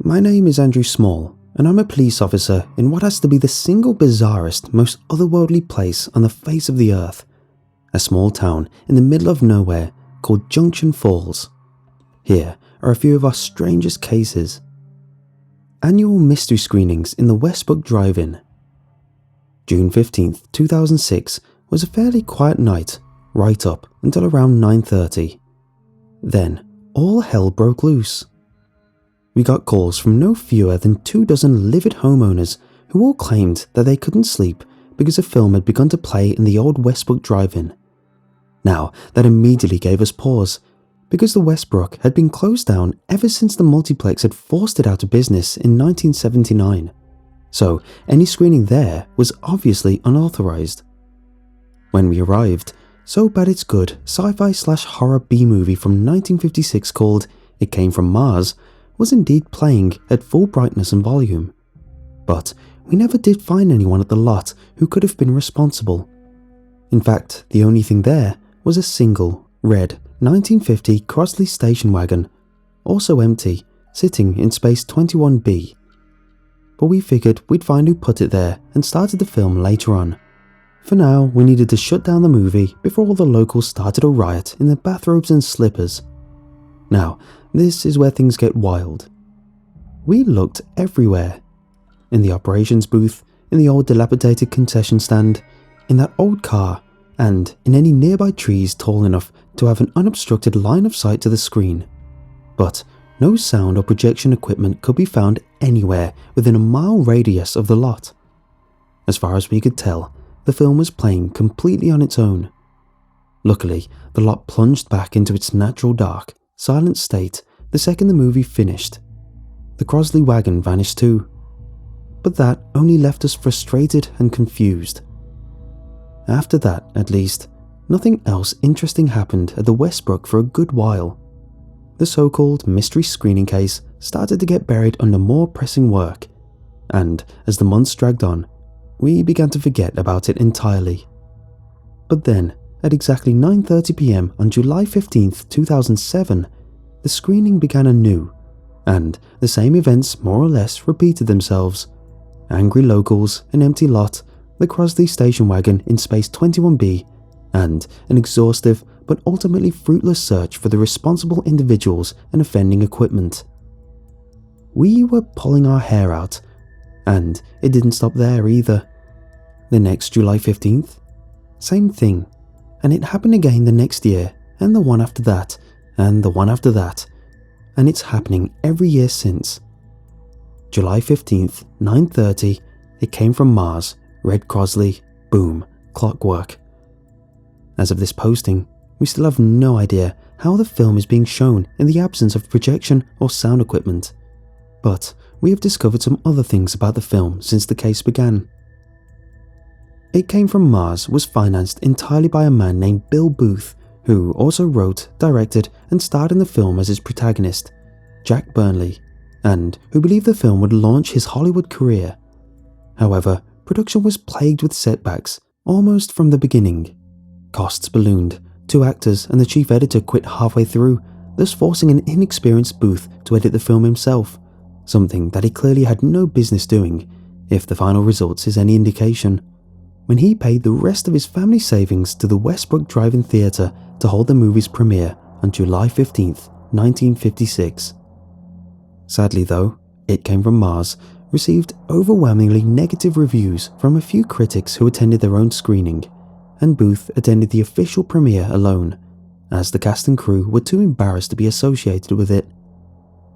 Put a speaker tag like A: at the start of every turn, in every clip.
A: My name is Andrew Small, and I'm a police officer in what has to be the single bizarrest, most otherworldly place on the face of the earth. A small town in the middle of nowhere called Junction Falls. Here are a few of our strangest cases. Annual mystery screenings in the Westbrook Drive-In. June 15th, 2006 was a fairly quiet night, right up until around 9:30. Then, all hell broke loose. We got calls from no fewer than 24 livid homeowners who all claimed that they couldn't sleep because a film had begun to play in the old Westbrook Drive-In. Now, that immediately gave us pause, because the Westbrook had been closed down ever since the multiplex had forced it out of business in 1979. So, any screening there was obviously unauthorized. When we arrived, So Bad It's Good sci-fi/horror B-movie from 1956 called It Came From Mars was indeed playing at full brightness and volume. But we never did find anyone at the lot who could have been responsible. In fact, the only thing there was a single, red 1950 Crosley station wagon, also empty, sitting in space 21B. But we figured we'd find who put it there and started the film later on. For now, we needed to shut down the movie before all the locals started a riot in their bathrobes and slippers. Now, this is where things get wild. We looked everywhere. In the operations booth, in the old dilapidated concession stand, in that old car, and in any nearby trees tall enough to have an unobstructed line of sight to the screen. But no sound or projection equipment could be found anywhere within a mile radius of the lot. As far as we could tell, the film was playing completely on its own. Luckily, the lot plunged back into its natural dark, silent state the second the movie finished. The Crosley wagon vanished too. But that only left us frustrated and confused. After that, at least, nothing else interesting happened at the Westbrook for a good while. The so-called mystery screening case started to get buried under more pressing work, and as the months dragged on, we began to forget about it entirely. But then, at exactly 9:30 p.m. on July 15th, 2007, the screening began anew, and the same events more or less repeated themselves. Angry locals, an empty lot, the Crosley station wagon in space 21B, and an exhaustive but ultimately fruitless search for the responsible individuals and offending equipment. We were pulling our hair out, and it didn't stop there either. The next July 15th, same thing, and it happened again the next year, and the one after that, and the one after that, and it's happening every year since. July 15th, 9:30, It Came From Mars, red Crosley, boom, clockwork. As of this posting, we still have no idea how the film is being shown in the absence of projection or sound equipment, but we have discovered some other things about the film since the case began. It Came From Mars was financed entirely by a man named Bill Booth, who also wrote, directed, and starred in the film as its protagonist, Jack Burnley, and who believed the film would launch his Hollywood career. However, production was plagued with setbacks, almost from the beginning. Costs ballooned, 2 actors and the chief editor quit halfway through, thus forcing an inexperienced Booth to edit the film himself, something that he clearly had no business doing, if the final results is any indication, when he paid the rest of his family savings to the Westbrook Drive-In Theatre to hold the movie's premiere on July 15th, 1956. Sadly though, It Came From Mars received overwhelmingly negative reviews from a few critics who attended their own screening, and Booth attended the official premiere alone, as the cast and crew were too embarrassed to be associated with it.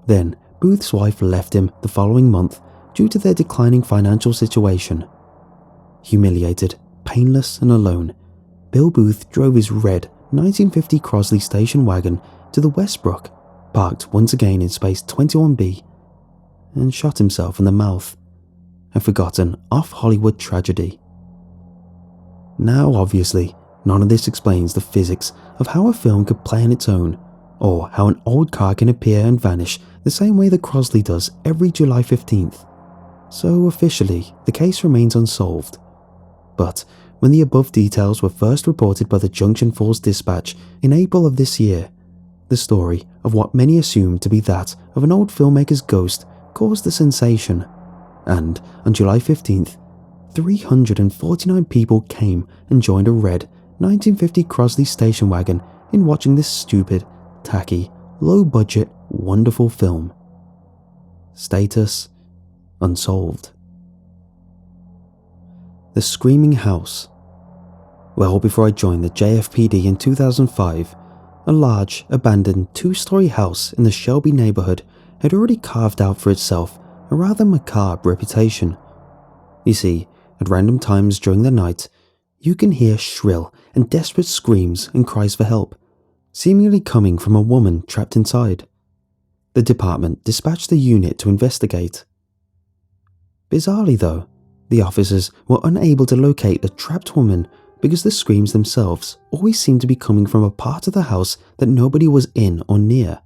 A: Then, Booth's wife left him the following month due to their declining financial situation. Humiliated, painless and alone, Bill Booth drove his red 1950 Crosley station wagon to the Westbrook, parked once again in space 21B, and shot himself in the mouth, a forgotten off-Hollywood tragedy. Now obviously, none of this explains the physics of how a film could play on its own, or how an old car can appear and vanish the same way the Crosley does every July 15th. So officially, the case remains unsolved. But when the above details were first reported by the Junction Falls Dispatch in April of this year, the story of what many assumed to be that of an old filmmaker's ghost caused a sensation, and on July 15th, 349 people came and joined a red 1950 Crosley station wagon in watching this stupid, tacky, low-budget, wonderful film. Status: unsolved. The Screaming House. Well, before I joined the JFPD in 2005, a large, abandoned two-story house in the Shelby neighborhood had already carved out for itself a rather macabre reputation. You see, at random times during the night, you can hear shrill and desperate screams and cries for help, seemingly coming from a woman trapped inside. The department dispatched a unit to investigate. Bizarrely though, the officers were unable to locate the trapped woman because the screams themselves always seemed to be coming from a part of the house that nobody was in or near.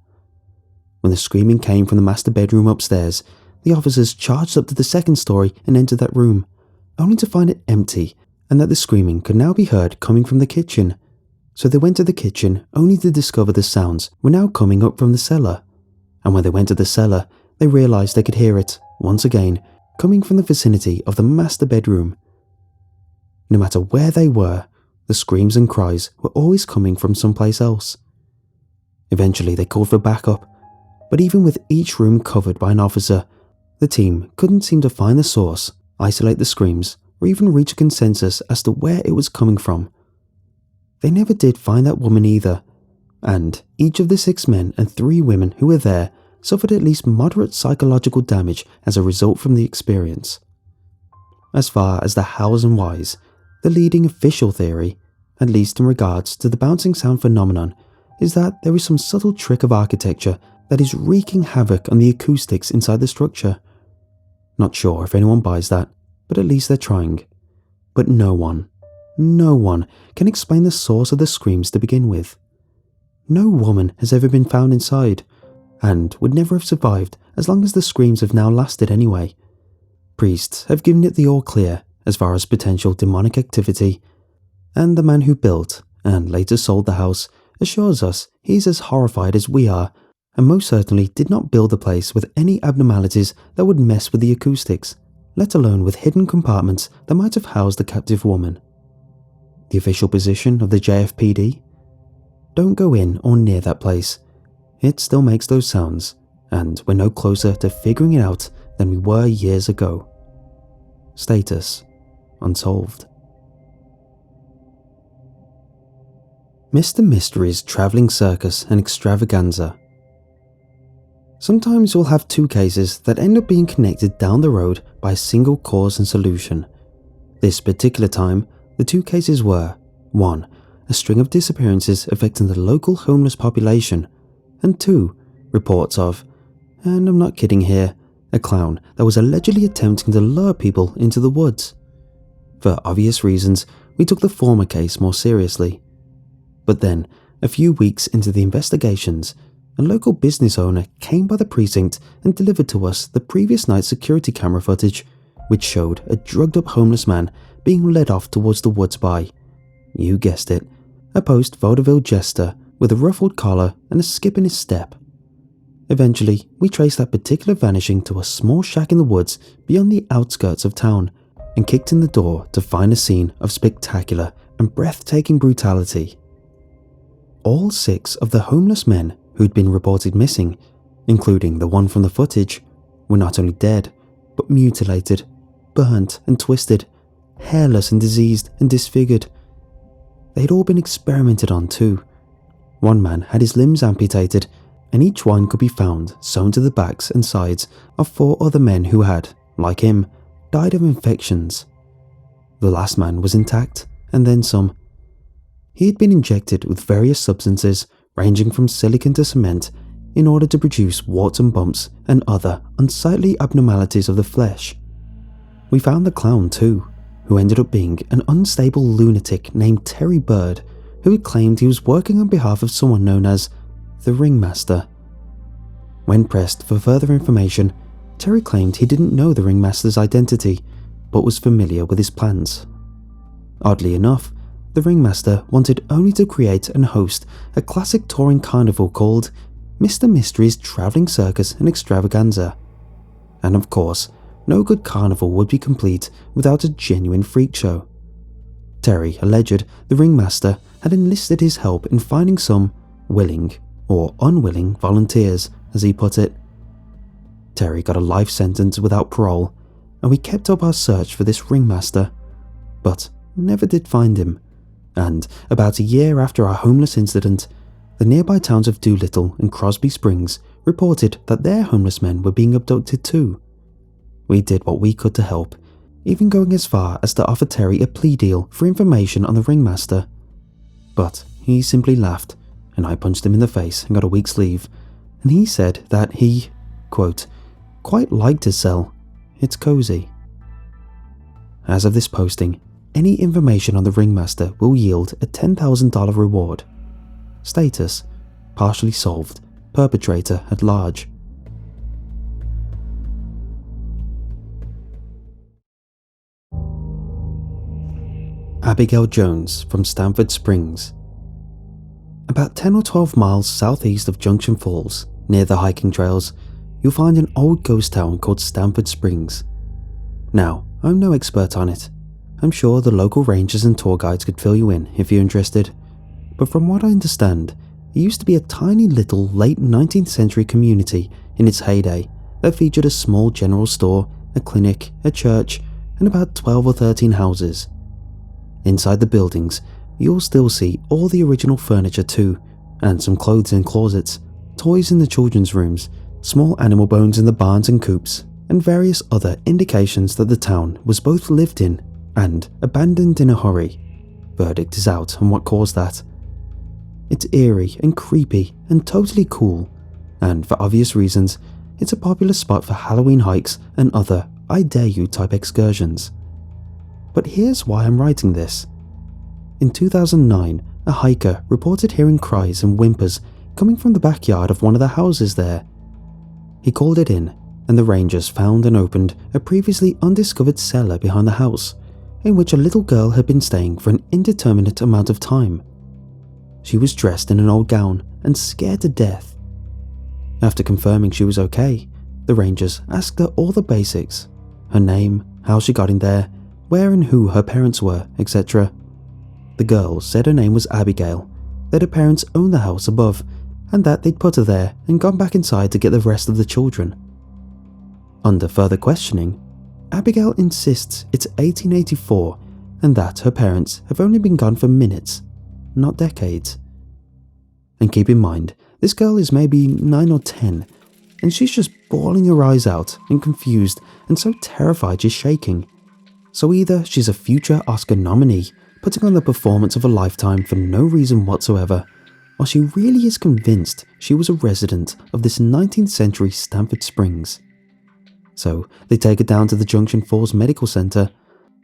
A: When the screaming came from the master bedroom upstairs, the officers charged up to the second story and entered that room, only to find it empty and that the screaming could now be heard coming from the kitchen. So they went to the kitchen only to discover the sounds were now coming up from the cellar. And when they went to the cellar, they realized they could hear it, once again, coming from the vicinity of the master bedroom. No matter where they were, the screams and cries were always coming from someplace else. Eventually they called for backup, but even with each room covered by an officer, the team couldn't seem to find the source, isolate the screams, or even reach a consensus as to where it was coming from. They never did find that woman either, and each of the 6 men and 3 women who were there suffered at least moderate psychological damage as a result from the experience. As far as the hows and whys, the leading official theory, at least in regards to the bouncing sound phenomenon, is that there is some subtle trick of architecture that is wreaking havoc on the acoustics inside the structure. Not sure if anyone buys that, but at least they're trying. But no one can explain the source of the screams to begin with. No woman has ever been found inside, and would never have survived as long as the screams have now lasted anyway. Priests have given it the all clear as far as potential demonic activity, and the man who built and later sold the house assures us he's as horrified as we are, and most certainly did not build the place with any abnormalities that would mess with the acoustics, let alone with hidden compartments that might have housed the captive woman. The official position of the JFPD? Don't go in or near that place. It still makes those sounds, and we're no closer to figuring it out than we were years ago. Status: unsolved. Mr. Mystery's Travelling Circus and Extravaganza. Sometimes we'll have 2 cases that end up being connected down the road by a single cause and solution. This particular time, the 2 cases were 1. A string of disappearances affecting the local homeless population, and 2. Reports of, and I'm not kidding here, a clown that was allegedly attempting to lure people into the woods. For obvious reasons, we took the former case more seriously. But then, a few weeks into the investigations, a local business owner came by the precinct and delivered to us the previous night's security camera footage, which showed a drugged-up homeless man being led off towards the woods by, you guessed it, a post-vaudeville jester with a ruffled collar and a skip in his step. Eventually, we traced that particular vanishing to a small shack in the woods beyond the outskirts of town, and kicked in the door to find a scene of spectacular and breathtaking brutality. All 6 of the homeless men who'd been reported missing, including the one from the footage, were not only dead, but mutilated, burnt and twisted, hairless and diseased and disfigured. They had all been experimented on too. One man had his limbs amputated, and each one could be found sewn to the backs and sides of 4 other men who had, like him, died of infections. The last man was intact, and then some. He had been injected with various substances ranging from silicon to cement in order to produce warts and bumps and other unsightly abnormalities of the flesh. We found the clown too, who ended up being an unstable lunatic named Terry Bird, who had claimed he was working on behalf of someone known as the Ringmaster. When pressed for further information, Terry claimed he didn't know the Ringmaster's identity, but was familiar with his plans. Oddly enough, the Ringmaster wanted only to create and host a classic touring carnival called Mr. Mystery's Travelling Circus and Extravaganza. And of course, no good carnival would be complete without a genuine freak show. Terry alleged the ringmaster had enlisted his help in finding some willing or unwilling volunteers, as he put it. Terry got a life sentence without parole, and we kept up our search for this ringmaster, but never did find him. And about a year after our homeless incident, the nearby towns of Doolittle and Crosby Springs reported that their homeless men were being abducted too. We did what we could to help, even going as far as to offer Terry a plea deal for information on the ringmaster. But he simply laughed, and I punched him in the face and got a week's leave, and he said that he, quote, quite liked his cell. It's cozy. As of this posting, any information on the ringmaster will yield a $10,000 reward. Status: partially solved. Perpetrator at large. Abigail Jones from Stanford Springs. About 10 or 12 miles southeast of Junction Falls, near the hiking trails, you'll find an old ghost town called Stanford Springs. Now, I'm no expert on it. I'm sure the local rangers and tour guides could fill you in if you're interested. But from what I understand, it used to be a tiny little late 19th century community in its heyday that featured a small general store, a clinic, a church, and about 12 or 13 houses. Inside the buildings, you'll still see all the original furniture too, and some clothes in closets, toys in the children's rooms, small animal bones in the barns and coops, and various other indications that the town was both lived in and abandoned in a hurry. Verdict is out on what caused that. It's eerie and creepy and totally cool, and for obvious reasons, it's a popular spot for Halloween hikes and other I dare you type excursions. But here's why I'm writing this. In 2009, a hiker reported hearing cries and whimpers coming from the backyard of one of the houses there. He called it in, and the rangers found and opened a previously undiscovered cellar behind the house, in which a little girl had been staying for an indeterminate amount of time. She was dressed in an old gown and scared to death. After confirming she was okay, the rangers asked her all the basics: her name, how she got in there, where and who her parents were, etc. The girl said her name was Abigail, that her parents owned the house above, and that they'd put her there and gone back inside to get the rest of the children. Under further questioning, Abigail insists it's 1884 and that her parents have only been gone for minutes, not decades. And keep in mind, this girl is maybe 9 or 10, and she's just bawling her eyes out and confused and so terrified she's shaking. So either she's a future Oscar nominee putting on the performance of a lifetime for no reason whatsoever, or she really is convinced she was a resident of this 19th century Stanford Springs. So they take her down to the Junction Falls Medical Center,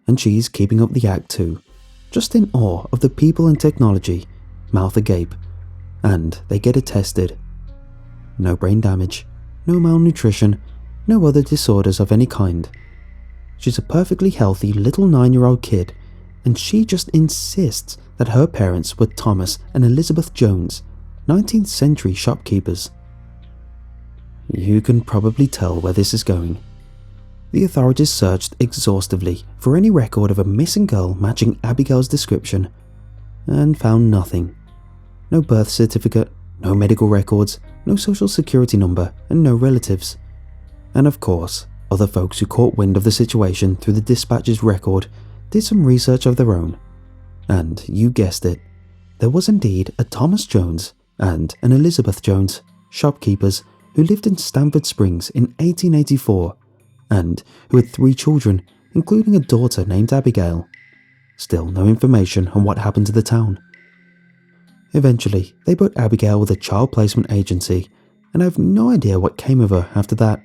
A: and she's keeping up the act too, just in awe of the people and technology, mouth agape, and they get her tested. No brain damage, no malnutrition, no other disorders of any kind. She's a perfectly healthy little 9-year-old kid, and she just insists that her parents were Thomas and Elizabeth Jones, 19th century shopkeepers. You can probably tell where this is going. The authorities searched exhaustively for any record of a missing girl matching Abigail's description, and found nothing. No birth certificate, no medical records, no social security number, and no relatives. And of course, other folks who caught wind of the situation through the dispatch's record did some research of their own. And you guessed it, there was indeed a Thomas Jones and an Elizabeth Jones, shopkeepers who lived in Stanford Springs in 1884, and who had 3 children, including a daughter named Abigail. Still no information on what happened to the town. Eventually, they put Abigail with a child placement agency, and I have no idea what came of her after that,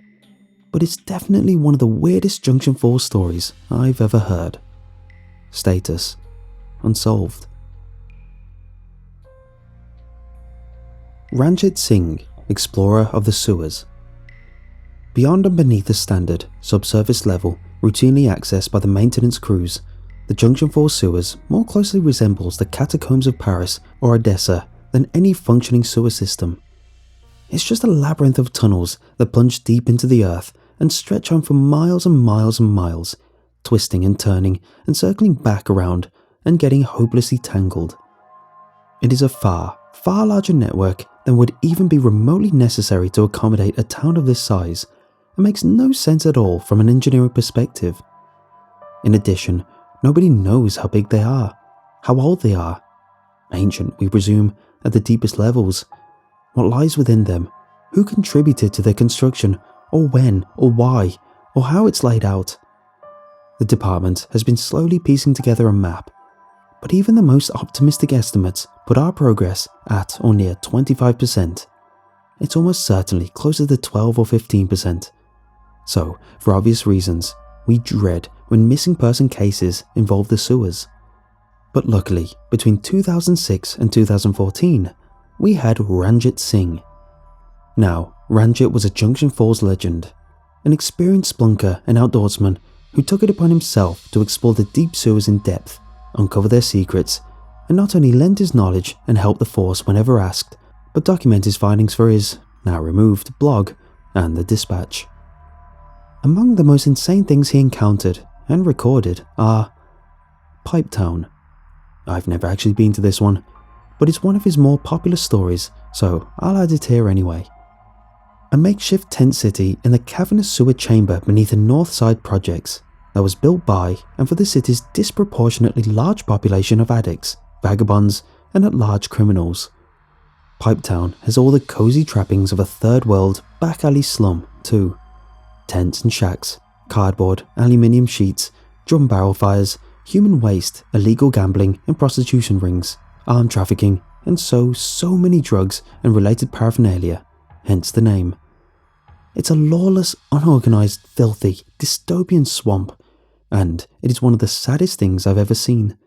A: but it's definitely one of the weirdest Junction Falls stories I've ever heard. Status: unsolved. Ranjit Singh, explorer of the sewers. Beyond and beneath the standard, subsurface level, routinely accessed by the maintenance crews, the Junction Falls sewers more closely resembles the catacombs of Paris or Odessa than any functioning sewer system. It's just a labyrinth of tunnels that plunge deep into the earth and stretch on for miles and miles and miles, twisting and turning and circling back around and getting hopelessly tangled. It is a far, far larger network than would even be remotely necessary to accommodate a town of this size, and makes no sense at all from an engineering perspective. In addition, nobody knows how big they are, how old they are. Ancient, we presume, at the deepest levels. What lies within them, who contributed to their construction, or when, or why, or how it's laid out. The department has been slowly piecing together a map, but even the most optimistic estimates put our progress at or near 25%. It's almost certainly closer to 12 or 15%. So, for obvious reasons, we dread when missing person cases involve the sewers. But luckily, between 2006 and 2014, we had Ranjit Singh. Now, Ranjit was a Junction Falls legend, an experienced splunker and outdoorsman who took it upon himself to explore the deep sewers in depth, uncover their secrets, and not only lend his knowledge and help the force whenever asked, but document his findings for his, now removed, blog and the Dispatch. Among the most insane things he encountered and recorded are Pipetown. I've never actually been to this one, but it's one of his more popular stories, so I'll add it here anyway. A makeshift tent city in the cavernous sewer chamber beneath the North Side projects that was built by and for the city's disproportionately large population of addicts, vagabonds, and at-large criminals. Pipetown has all the cozy trappings of a third-world back-alley slum too. Tents and shacks, cardboard, aluminium sheets, drum barrel fires, human waste, illegal gambling and prostitution rings, armed trafficking, and so many drugs and related paraphernalia, hence the name. It's a lawless, unorganized, filthy, dystopian swamp, and it is one of the saddest things I've ever seen.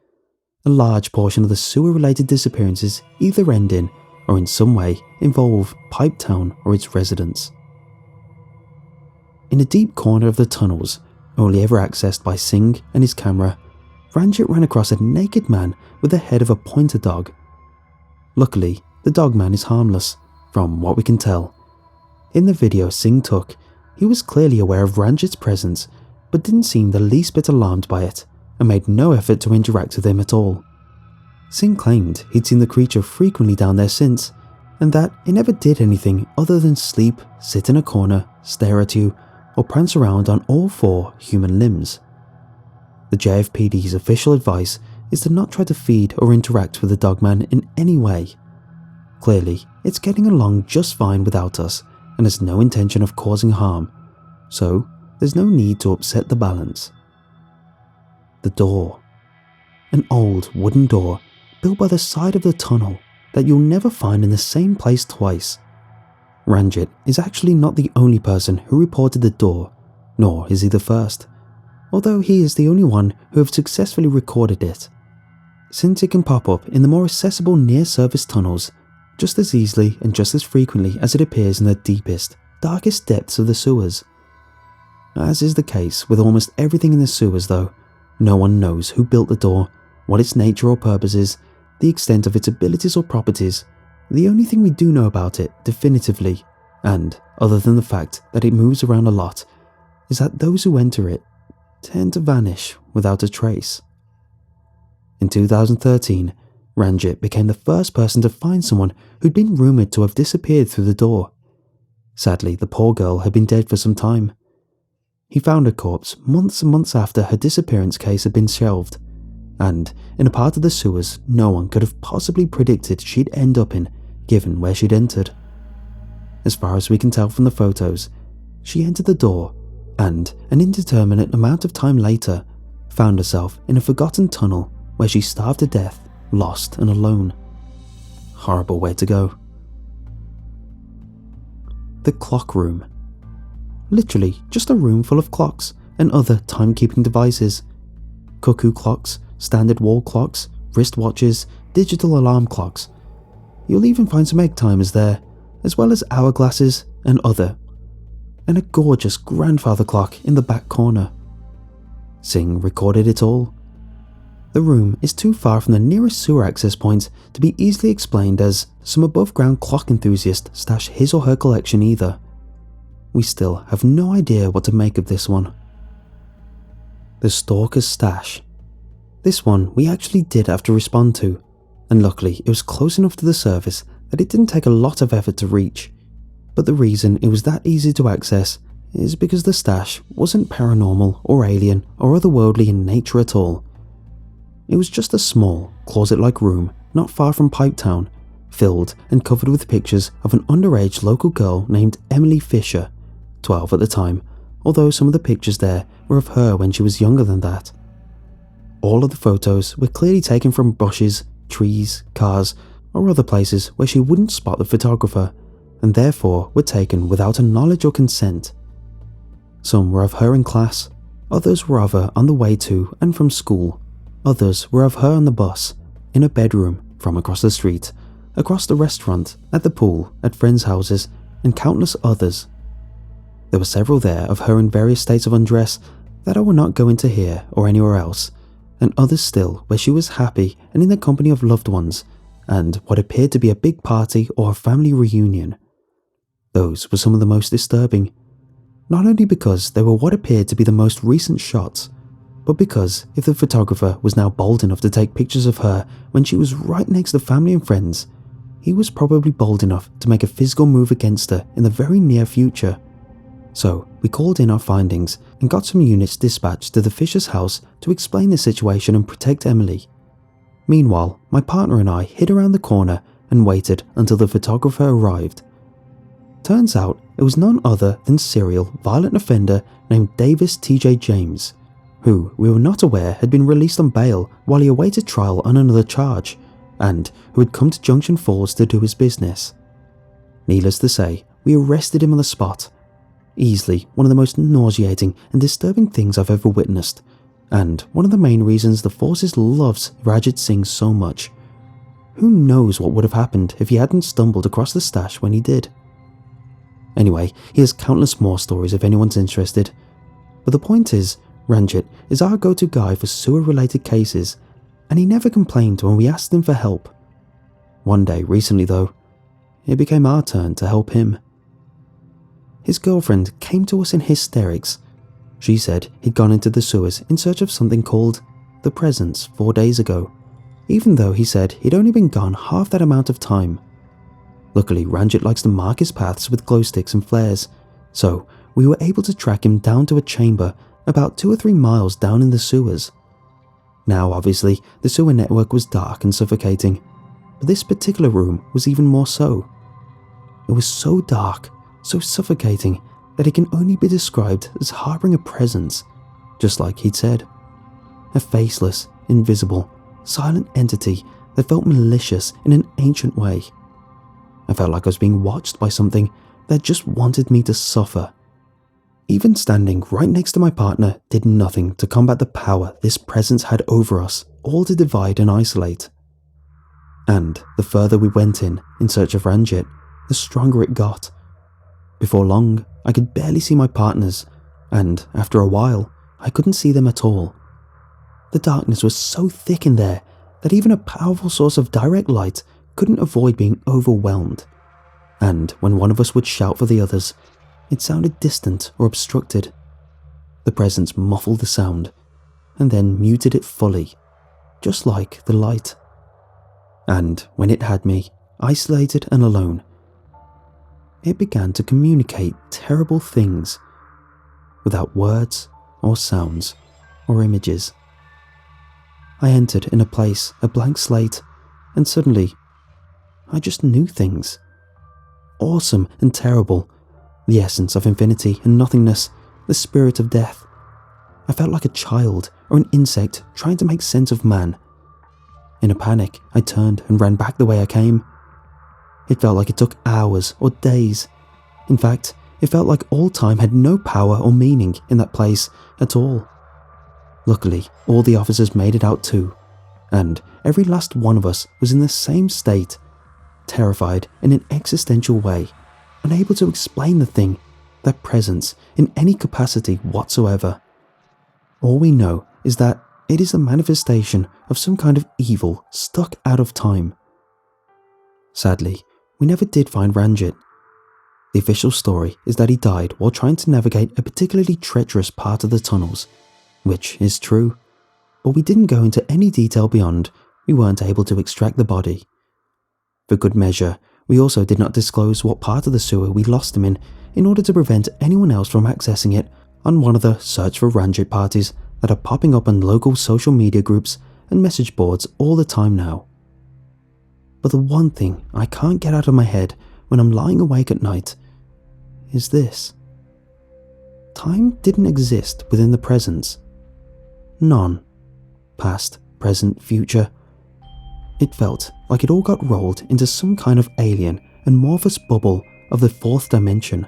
A: A large portion of the sewer-related disappearances either end in, or in some way involve Pipetown or its residents. In a deep corner of the tunnels, only ever accessed by Singh and his camera, Ranjit ran across a naked man with the head of a pointer dog. Luckily, the dogman is harmless, from what we can tell. In the video Singh took, he was clearly aware of Ranjit's presence, but didn't seem the least bit alarmed by it, and made no effort to interact with him at all. Singh claimed he'd seen the creature frequently down there since, and that it never did anything other than sleep, sit in a corner, stare at you, or prance around on all four human limbs. The JFPD's official advice is to not try to feed or interact with the dogman in any way. Clearly, it's getting along just fine without us and has no intention of causing harm, so there's no need to upset the balance. The door. An old wooden door built by the side of the tunnel that you'll never find in the same place twice. Ranjit is actually not the only person who reported the door, nor is he the first, although he is the only one who have successfully recorded it, since it can pop up in the more accessible near-surface tunnels just as easily and just as frequently as it appears in the deepest, darkest depths of the sewers. As is the case with almost everything in the sewers though, no one knows who built the door, what its nature or purpose is, the extent of its abilities or properties. The only thing we do know about it definitively, and other than the fact that it moves around a lot, is that those who enter it tend to vanish without a trace. In 2013, Ranjit became the first person to find someone who'd been rumoured to have disappeared through the door. Sadly, the poor girl had been dead for some time. He found her corpse months and months after her disappearance case had been shelved, and in a part of the sewers no one could have possibly predicted she'd end up in, given where she'd entered. As far as we can tell from the photos, she entered the door and, an indeterminate amount of time later, found herself in a forgotten tunnel where she starved to death, lost and alone. Horrible way to go. The clock room. Literally just a room full of clocks and other timekeeping devices. Cuckoo clocks, standard wall clocks, wristwatches, digital alarm clocks. You'll even find some egg timers there, as well as hourglasses and other. And a gorgeous grandfather clock in the back corner. Singh recorded it all. The room is too far from the nearest sewer access point to be easily explained as some above-ground clock enthusiast stash his or her collection either. we still have no idea what to make of this one. The Stalker's Stash. This one we actually did have to respond to, and luckily it was close enough to the surface that it didn't take a lot of effort to reach. But the reason it was that easy to access is because the stash wasn't paranormal or alien or otherworldly in nature at all. It was just a small, closet-like room not far from Pipetown, filled and covered with pictures of an underage local girl named Emily Fisher, 12 at the time, although some of the pictures there were of her when she was younger than that. All of the photos were clearly taken from bushes, trees, cars, or other places where she wouldn't spot the photographer, and therefore were taken without her knowledge or consent. Some were of her in class, others were of her on the way to and from school, others were of her on the bus, in a bedroom, from across the street, across the restaurant, at the pool, at friends' houses, and countless others. There were several there of her in various states of undress that I will not go into here or anywhere else, and others still where she was happy and in the company of loved ones, and what appeared to be a big party or a family reunion. Those were some of the most disturbing, not only because they were what appeared to be the most recent shots, but because if the photographer was now bold enough to take pictures of her when she was right next to family and friends, he was probably bold enough to make a physical move against her in the very near future. So we called in our findings and got some units dispatched to the Fisher's house to explain the situation and protect Emily. Meanwhile, my partner and I hid around the corner and waited until the photographer arrived. Turns out it was none other than serial violent offender named Davis T.J. James, who we were not aware had been released on bail while he awaited trial on another charge, and who had come to Junction Falls to do his business. Needless to say, we arrested him on the spot. Easily one of the most nauseating and disturbing things I've ever witnessed, and one of the main reasons the Forces loves Rajat Singh so much. Who knows what would have happened if he hadn't stumbled across the stash when he did. Anyway, he has countless more stories if anyone's interested. But the point is, Ranjit is our go-to guy for sewer-related cases, and he never complained when we asked him for help. One day recently though, it became our turn to help him. His girlfriend came to us in hysterics. She said he'd gone into the sewers in search of something called the Presence 4 days ago, even though he said he'd only been gone half that amount of time. Luckily, Ranjit likes to mark his paths with glow sticks and flares, so we were able to track him down to a chamber about 2 or 3 miles down in the sewers. Now, obviously, the sewer network was dark and suffocating, but this particular room was even more so. It was so dark, so suffocating, that it can only be described as harboring a presence, just like he'd said. A faceless, invisible, silent entity that felt malicious in an ancient way. I felt like I was being watched by something that just wanted me to suffer. Even standing right next to my partner did nothing to combat the power this presence had over us, all to divide and isolate. And the further we went in search of Ranjit, the stronger it got. Before long, I could barely see my partners, and after a while, I couldn't see them at all. The darkness was so thick in there that even a powerful source of direct light couldn't avoid being overwhelmed. And when one of us would shout for the others, it sounded distant or obstructed. The presence muffled the sound, and then muted it fully, just like the light. And when it had me, isolated and alone, it began to communicate terrible things, without words or sounds or images. I entered in a place, a blank slate, and suddenly, I just knew things. Awesome and terrible, the essence of infinity and nothingness, the spirit of death. I felt like a child or an insect trying to make sense of man. In a panic, I turned and ran back the way I came. It felt like it took hours or days. In fact, it felt like all time had no power or meaning in that place at all. Luckily, all the officers made it out too, and every last one of us was in the same state, terrified in an existential way, unable to explain the thing, that presence, in any capacity whatsoever. All we know is that it is a manifestation of some kind of evil stuck out of time. Sadly, we never did find Ranjit. The official story is that he died while trying to navigate a particularly treacherous part of the tunnels, which is true, but we didn't go into any detail beyond we weren't able to extract the body. For good measure, we also did not disclose what part of the sewer we lost him in order to prevent anyone else from accessing it on one of the search for Ranjit parties that are popping up on local social media groups and message boards all the time now. But the one thing I can't get out of my head when I'm lying awake at night is this. Time didn't exist within the presents. None. Past, present, future. It felt like it all got rolled into some kind of alien and amorphous bubble of the fourth dimension,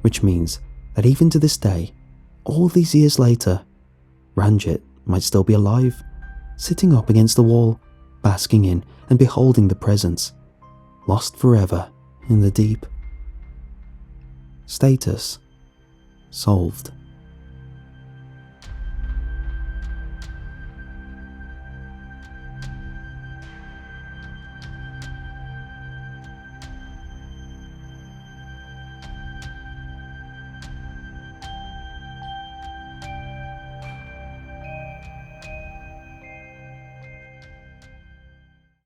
A: which means that even to this day, all these years later, Ranjit might still be alive, sitting up against the wall, basking in and beholding the presence, lost forever in the deep. Status: solved.